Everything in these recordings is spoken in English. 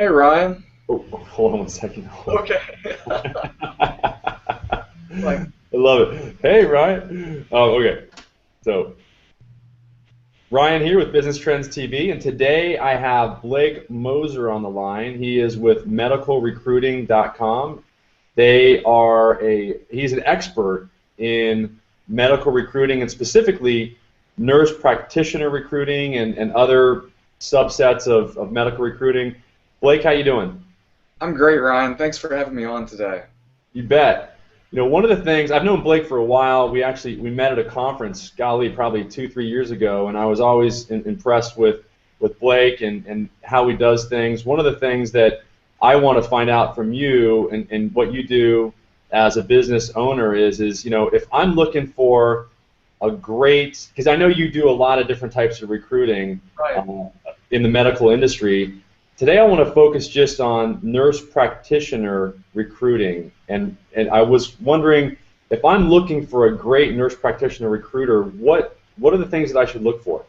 Hey Ryan. Oh, hold on one second. Okay. Like, I love it. Hey, Ryan. Oh, okay. So, Ryan here with Business Trends TV, and today I have Blake Moser on the line. He is with medicalrecruiting.com. He's an expert in medical recruiting and specifically nurse practitioner recruiting and other subsets of medical recruiting. Blake, how you doing? I'm great, Ryan. Thanks for having me on today. You bet. One of the things I've known Blake for a while. We met at a conference, golly, probably 2, 3 years ago, and I was always impressed with Blake and how he does things. One of the things that I want to find out from you and what you do as a business owner is if I'm looking for a great, because I know you do a lot of different types of recruiting Right. in the medical industry. Today I want to focus just on nurse practitioner recruiting, and I was wondering if I'm looking for a great nurse practitioner recruiter, what are the things that I should look for?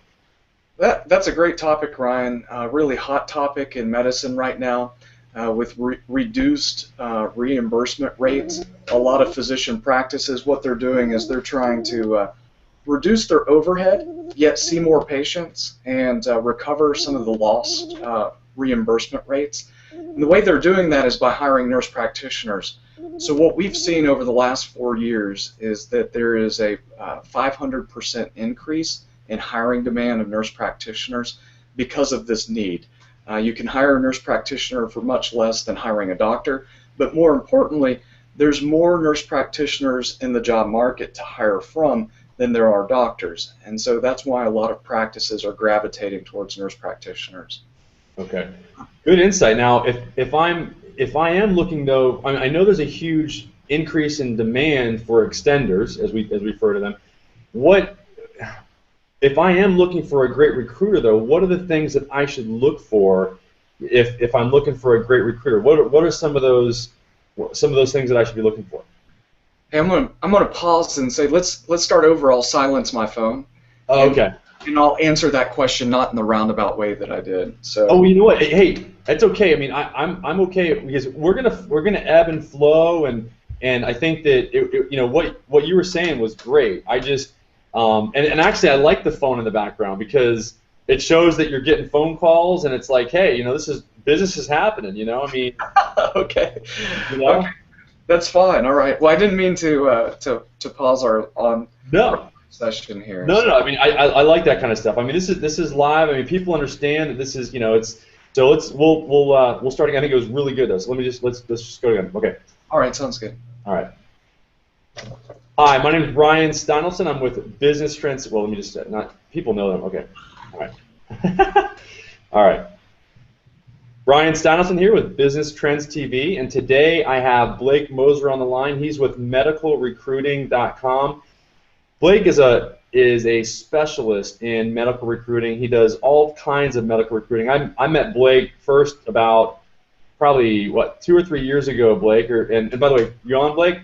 That's a great topic, Ryan. Really hot topic in medicine right now with reduced reimbursement rates. A lot of physician practices, what they're doing is they're trying to reduce their overhead, yet see more patients and recover some of the lost reimbursement rates. And the way they're doing that is by hiring nurse practitioners. So what we've seen over the last 4 years is that there is a 500% increase in hiring demand of nurse practitioners because of this need. You can hire a nurse practitioner for much less than hiring a doctor, but more importantly, there's more nurse practitioners in the job market to hire from than there are doctors, and so that's why a lot of practices are gravitating towards nurse practitioners. Okay, good insight. Now, if I am looking though, I know there's a huge increase in demand for extenders, as we refer to them. What if I am looking for a great recruiter though? What are the things that I should look for if I'm looking for a great recruiter? What are some of those things that I should be looking for? Hey, I'm gonna pause and say let's start over. I'll silence my phone, Oh, and okay. and I'll answer that question not in the roundabout way that I did. Oh, So you know what? Hey, that's okay. I mean, I'm okay because we're gonna ebb and flow, and I think that what you were saying was great. I just and actually I like the phone in the background because it shows that you're getting phone calls, and it's like, hey, this is business is happening. I mean, okay, you okay, know, that's fine. All right. Well, I didn't mean to pause our on our no. session here. No, no, So no. I mean, I like that kind of stuff. I mean, this is live. I mean, people understand that this is, it's. So we'll start again. I think it was really good though. So let's just go again. Okay. all right, sounds good. All right. Hi, my name is Ryan Steinelson. I'm with Business Trends. Well, let me just not people know them. Okay. All right. All right. Ryan Steinelson here with Business Trends TV, and today I have Blake Moser on the line. He's with medicalrecruiting.com. Blake is a specialist in medical recruiting. He does all kinds of medical recruiting. I met Blake first about probably 2 or 3 years ago, Blake. And by the way, you on, Blake?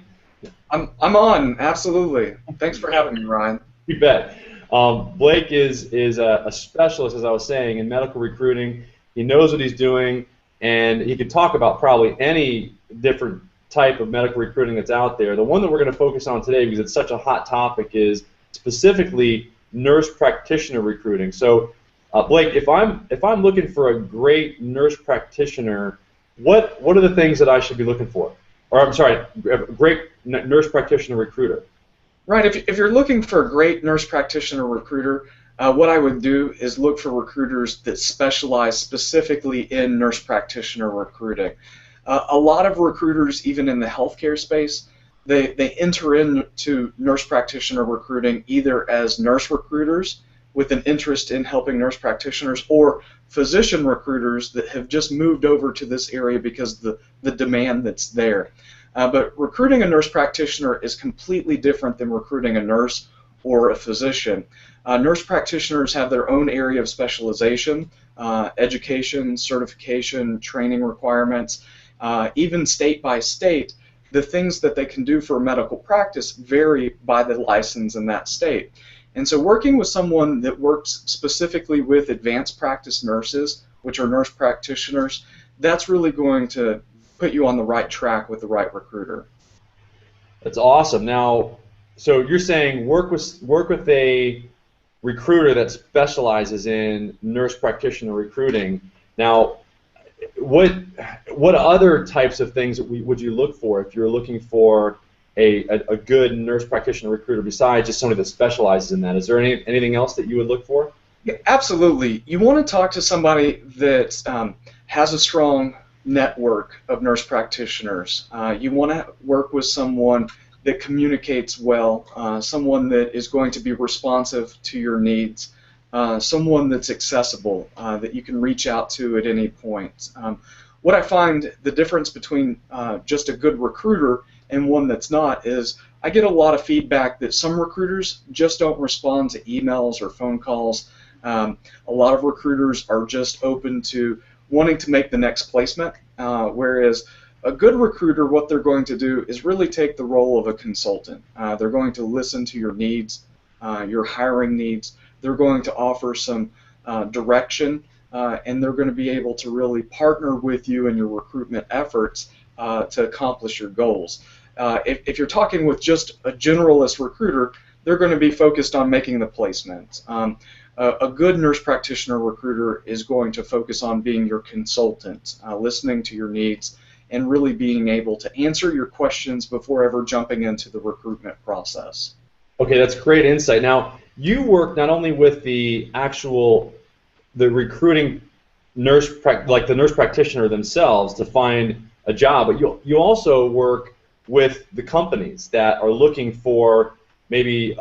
I'm on, absolutely. Thanks for having me, Ryan. You bet. Blake is a specialist, as I was saying, in medical recruiting. He knows what he's doing, and he could talk about probably any different type of medical recruiting that's out there. The one that we're going to focus on today, because it's such a hot topic, is specifically nurse practitioner recruiting. So, Blake, if I'm looking for a great nurse practitioner, what are the things that I should be looking for? Or I'm sorry, a great nurse practitioner recruiter. Right, if you're looking for a great nurse practitioner recruiter, what I would do is look for recruiters that specialize specifically in nurse practitioner recruiting. A lot of recruiters, even in the healthcare space, they enter into nurse practitioner recruiting either as nurse recruiters with an interest in helping nurse practitioners, or physician recruiters that have just moved over to this area because the demand that's there. But recruiting a nurse practitioner is completely different than recruiting a nurse or a physician. Nurse practitioners have their own area of specialization, education, certification, training requirements, even state by state. The things that they can do for a medical practice vary by the license in that state. And so working with someone that works specifically with advanced practice nurses, which are nurse practitioners, that's really going to put you on the right track with the right recruiter. That's awesome. Now, so you're saying work with a recruiter that specializes in nurse practitioner recruiting. Now, what other types of things would you look for if you're looking for a good nurse practitioner recruiter besides just somebody that specializes in that? Is there anything else that you would look for? Yeah, absolutely. You want to talk to somebody that has a strong network of nurse practitioners. You want to work with someone that communicates well, someone that is going to be responsive to your needs, someone that's accessible, that you can reach out to at any point. What I find the difference between just a good recruiter and one that's not is I get a lot of feedback that some recruiters just don't respond to emails or phone calls. A lot of recruiters are just open to wanting to make the next placement, whereas a good recruiter, what they're going to do is really take the role of a consultant. They're going to listen to your needs, your hiring needs. They're going to offer some direction, and they're going to be able to really partner with you in your recruitment efforts to accomplish your goals. If you're talking with just a generalist recruiter, they're going to be focused on making the placement. A good nurse practitioner recruiter is going to focus on being your consultant, listening to your needs, and really being able to answer your questions before ever jumping into the recruitment process. Okay, that's great insight. Now, you work not only with the recruiting nurse, like the nurse practitioner themselves to find a job, but you also work with the companies that are looking for maybe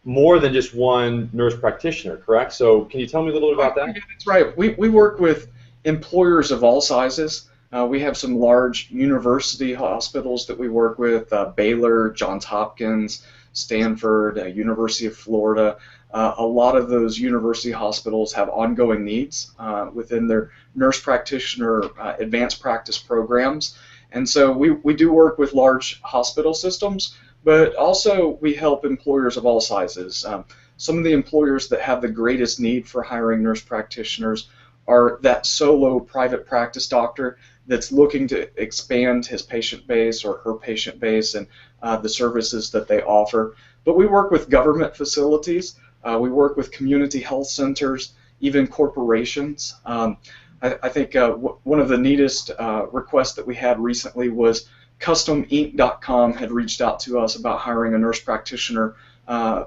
more than just one nurse practitioner, correct? So can you tell me a little bit about that? Yeah, that's right. We work with employers of all sizes. We have some large university hospitals that we work with, Baylor, Johns Hopkins, Stanford, University of Florida. A lot of those university hospitals have ongoing needs within their nurse practitioner advanced practice programs. And so we do work with large hospital systems, but also we help employers of all sizes. Some of the employers that have the greatest need for hiring nurse practitioners are that solo private practice doctor that's looking to expand his patient base or her patient base and the services that they offer. But we work with government facilities. We work with community health centers, even corporations. I think one of the neatest requests that we had recently was CustomInc.com had reached out to us about hiring a nurse practitioner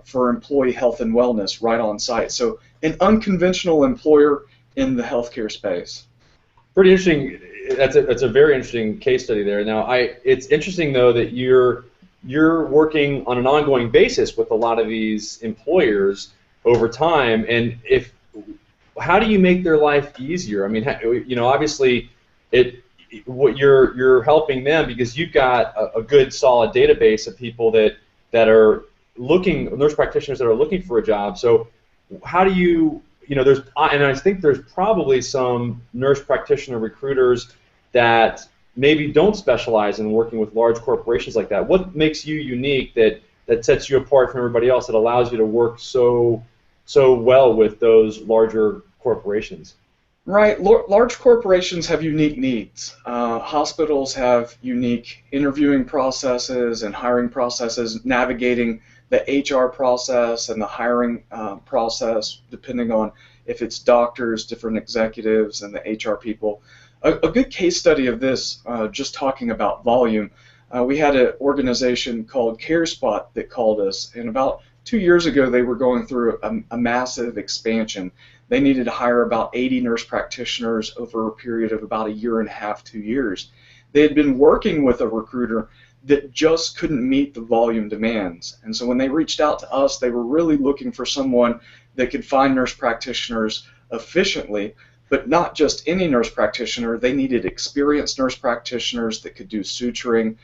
for employee health and wellness right on site. So an unconventional employer in the healthcare space. Pretty interesting. That's a very interesting case study there. Now, it's interesting though that you're working on an ongoing basis with a lot of these employers over time, and how do you make their life easier? I mean, obviously, you're helping them because you've got a good solid database of people that are looking, nurse practitioners that are looking for a job. So how do you and I think there's probably some nurse practitioner recruiters that maybe don't specialize in working with large corporations like that. What makes you unique that sets you apart from everybody else, that allows you to work so well with those larger corporations? Right. Large corporations have unique needs. Hospitals have unique interviewing processes and hiring processes, navigating the HR process and the hiring process, depending on if it's doctors, different executives, and the HR people. A good case study of this, just talking about volume, we had an organization called CareSpot that called us, and about 2 years ago they were going through a massive expansion. They needed to hire about 80 nurse practitioners over a period of about 1.5 years, 2 years. They had been working with a recruiter that just couldn't meet the volume demands. And so when they reached out to us, they were really looking for someone that could find nurse practitioners efficiently, but not just any nurse practitioner. They needed experienced nurse practitioners that could do suturing,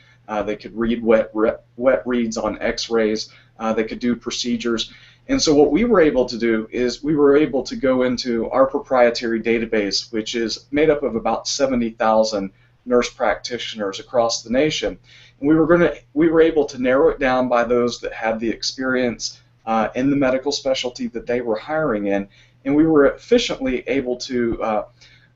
they could read wet reads on x-rays, they could do procedures. And so what we were able to do is we were able to go into our proprietary database, which is made up of about 70,000 nurse practitioners across the nation. And we were able to narrow it down by those that had the experience in the medical specialty that they were hiring in, and we were efficiently able to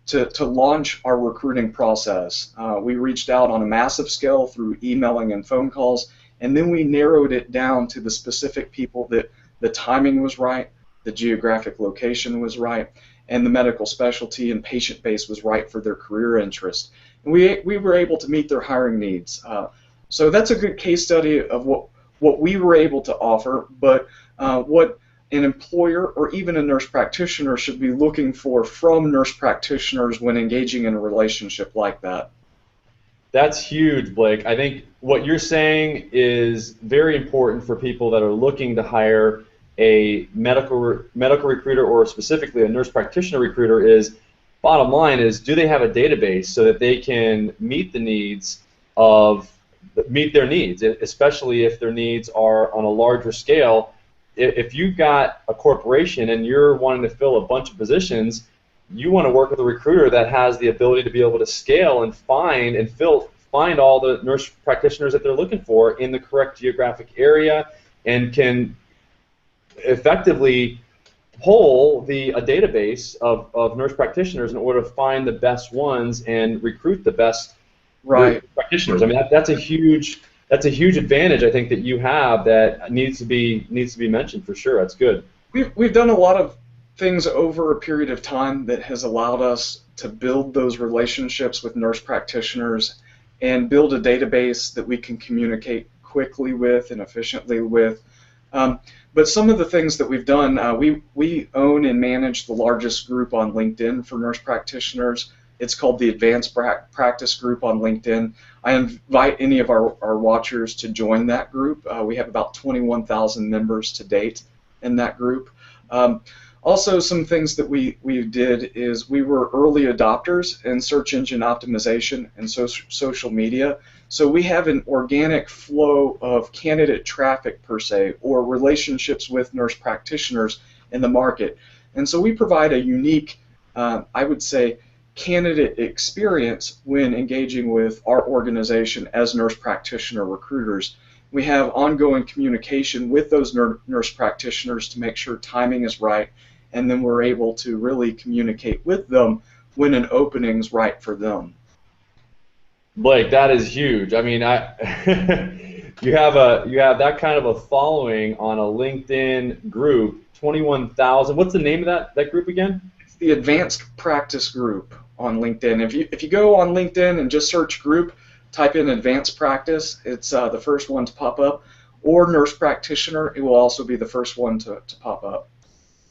to launch our recruiting process. We reached out on a massive scale through emailing and phone calls, and then we narrowed it down to the specific people that the timing was right, the geographic location was right, and the medical specialty and patient base was right for their career interest. And we were able to meet their hiring needs. So that's a good case study of what we were able to offer, but what an employer or even a nurse practitioner should be looking for from nurse practitioners when engaging in a relationship like that. That's huge, Blake. I think what you're saying is very important for people that are looking to hire a medical recruiter, or specifically a nurse practitioner recruiter. Is bottom line is, do they have a database so that they can meet their needs, especially if their needs are on a larger scale. If you've got a corporation and you're wanting to fill a bunch of positions, you want to work with a recruiter that has the ability to be able to scale and find all the nurse practitioners that they're looking for in the correct geographic area, and can effectively pull a database of nurse practitioners in order to find the best ones and recruit the best practitioners. I mean, that's a huge advantage, I think, that you have that needs to be mentioned for sure. That's good. We've done a lot of things over a period of time that has allowed us to build those relationships with nurse practitioners and build a database that we can communicate quickly with and efficiently with. But some of the things that we've done, we own and manage the largest group on LinkedIn for nurse practitioners. It's called the Advanced Practice Group on LinkedIn. I invite any of our watchers to join that group. We have about 21,000 members to date in that group. Also, some things that we did is we were early adopters in search engine optimization and social media. So we have an organic flow of candidate traffic, per se, or relationships with nurse practitioners in the market. And so we provide a unique, I would say, candidate experience when engaging with our organization as nurse practitioner recruiters. We have ongoing communication with those nurse practitioners to make sure timing is right, and then we're able to really communicate with them when an opening's right for them. Blake, that is huge. I mean, you have that kind of a following on a LinkedIn group, 21,000. What's the name of that group again? It's the Advanced Practice Group on LinkedIn. If you go on LinkedIn and just search group, type in Advanced Practice, it's the first one to pop up, or Nurse Practitioner, it will also be the first one to pop up.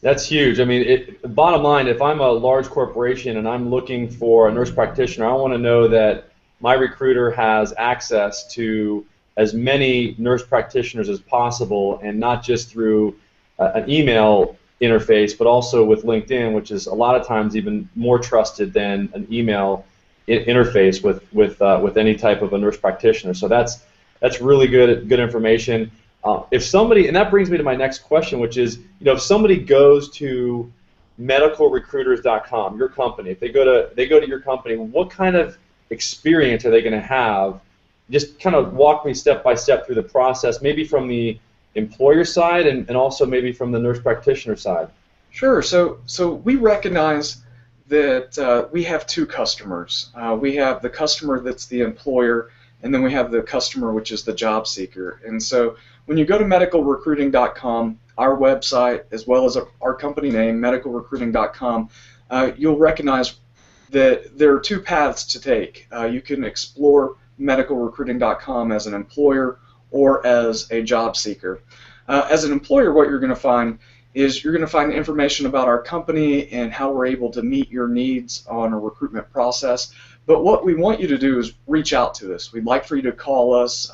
That's huge. I mean, bottom line, if I'm a large corporation and I'm looking for a nurse practitioner, I want to know that my recruiter has access to as many nurse practitioners as possible, and not just through an email interface, but also with LinkedIn, which is a lot of times even more trusted than an email interface with any type of a nurse practitioner. So that's really good information. If somebody, and that brings me to my next question, which is, if somebody goes to medicalrecruiters.com, your company, if they go to your company, what kind of experience are they going to have? Just kind of walk me step by step through the process, maybe from the employer side and also maybe from the nurse practitioner side. Sure. So we recognize that we have two customers. We have the customer that's the employer, and then we have the customer, which is the job seeker. And so when you go to medicalrecruiting.com, our website, as well as our company name, medicalrecruiting.com, you'll recognize that there are two paths to take. You can explore medicalrecruiting.com as an employer or as a job seeker. As an employer, what you're going to find is you're going to find information about our company and how we're able to meet your needs on a recruitment process. But what we want you to do is reach out to us. We'd like for you to call us,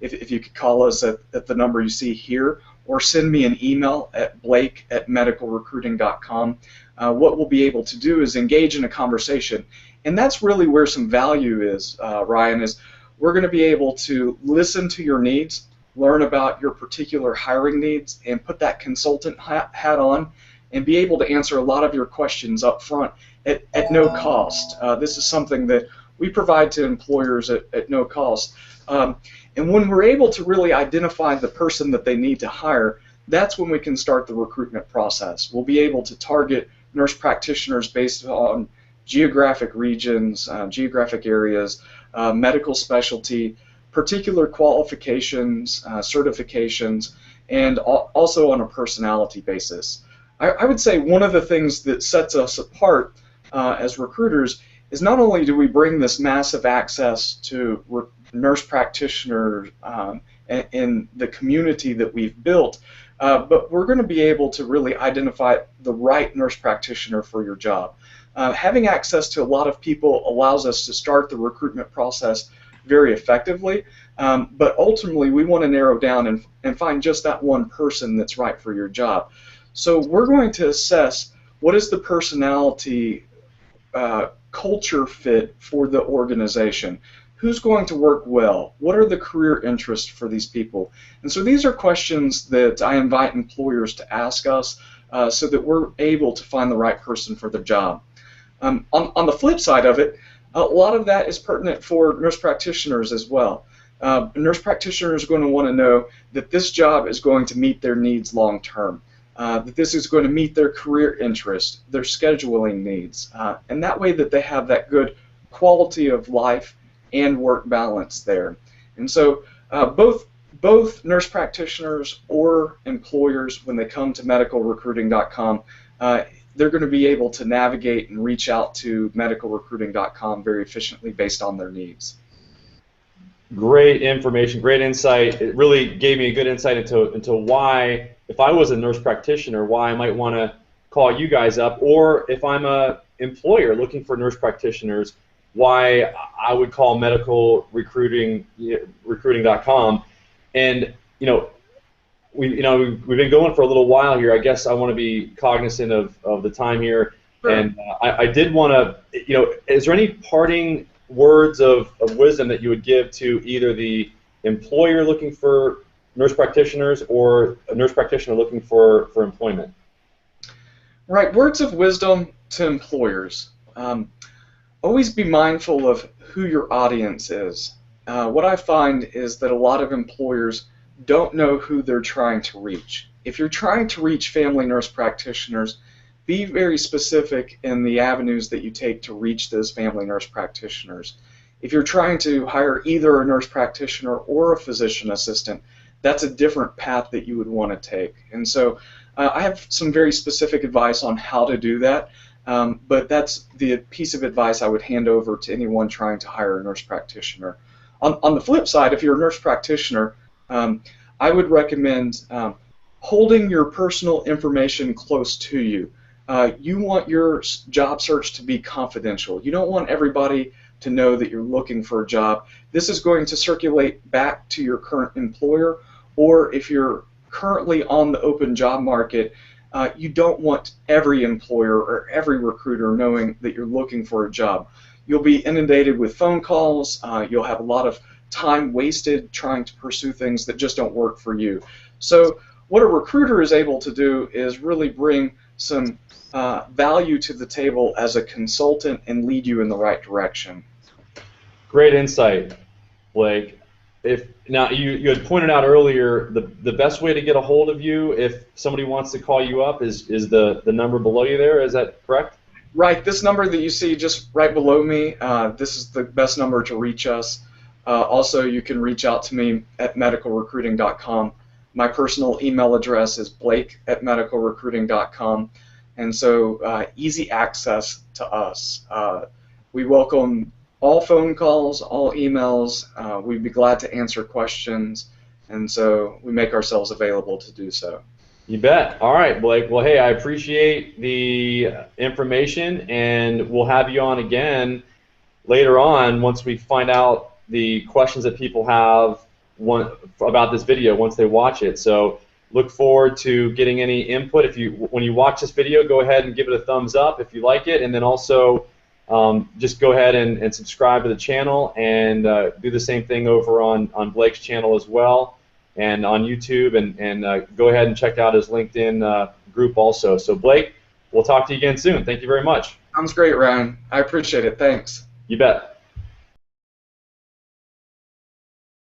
if you could call us at the number you see here, or send me an email at blake@medicalrecruiting.com. What we'll be able to do is engage in a conversation. And that's really where some value is, Ryan, is we're going to be able to listen to your needs, learn about your particular hiring needs, and put that consultant hat on and be able to answer a lot of your questions up front at no cost. This is something that we provide to employers at no cost. And when we're able to really identify the person that they need to hire, that's when we can start the recruitment process. We'll be able to target nurse practitioners based on geographic regions, geographic areas, medical specialty, particular qualifications, certifications, and also on a personality basis. I would say one of the things that sets us apart as recruiters is not only do we bring this massive access to nurse practitioners in the community that we've built, but we're going to be able to really identify the right nurse practitioner for your job. Having access to a lot of people allows us to start the recruitment process very effectively, but ultimately we want to narrow down and find just that one person that's right for your job. So we're going to assess what is the personality culture fit for the organization. Who's going to work well? What are the career interests for these people? And so these are questions that I invite employers to ask us so that we're able to find the right person for the job. On the flip side of it, a lot of that is pertinent for nurse practitioners as well. Nurse practitioners are going to want to know that this job is going to meet their needs long term, that this is going to meet their career interests, their scheduling needs, and that way that they have that good quality of life and work balance there. And so both nurse practitioners or employers, when they come to medicalrecruiting.com, they're going to be able to navigate and reach out to medicalrecruiting.com very efficiently based on their needs. Great information, great insight. It really gave me a good insight into why, if I was a nurse practitioner, why I might want to call you guys up, or if I'm an employer looking for nurse practitioners, why I would call medicalrecruiting.com. And we've been going for a little while here. I guess I want to be cognizant of the time here. Sure. And I did want to, is there any parting words of wisdom that you would give to either the employer looking for nurse practitioners or a nurse practitioner looking for employment? Right, words of wisdom to employers. Always be mindful of who your audience is. What I find is that a lot of employers don't know who they're trying to reach. If you're trying to reach family nurse practitioners, be very specific in the avenues that you take to reach those family nurse practitioners. If you're trying to hire either a nurse practitioner or a physician assistant, that's a different path that you would want to take. And so I have some very specific advice on how to do that, but that's the piece of advice I would hand over to anyone trying to hire a nurse practitioner. On the flip side, if you're a nurse practitioner, I would recommend holding your personal information close to you. You want your job search to be confidential. You don't want everybody to know that you're looking for a job. This is going to circulate back to your current employer, or if you're currently on the open job market, you don't want every employer or every recruiter knowing that you're looking for a job. You'll be inundated with phone calls. You'll have a lot of time wasted trying to pursue things that just don't work for you. So what a recruiter is able to do is really bring some value to the table as a consultant and lead you in the right direction. Great insight, Blake. Now you had pointed out earlier the best way to get a hold of you if somebody wants to call you up is the number below you there. Is that correct? Right. This number that you see just right below me, this is the best number to reach us. Also, you can reach out to me at medicalrecruiting.com. My personal email address is blake@medicalrecruiting.com, and so easy access to us. We welcome all phone calls, all emails. We'd be glad to answer questions, and so we make ourselves available to do so. You bet. All right, Blake. Well, hey, I appreciate the information, and we'll have you on again later on once we find out the questions that people have about this video once they watch it. So look forward to getting any input. When you watch this video, go ahead and give it a thumbs up if you like it, and then also just go ahead and subscribe to the channel, and do the same thing over on Blake's channel as well, and on YouTube, and go ahead and check out his LinkedIn group also. So Blake, we'll talk to you again soon. Thank you very much. Sounds great, Ryan. I appreciate it. Thanks. You bet.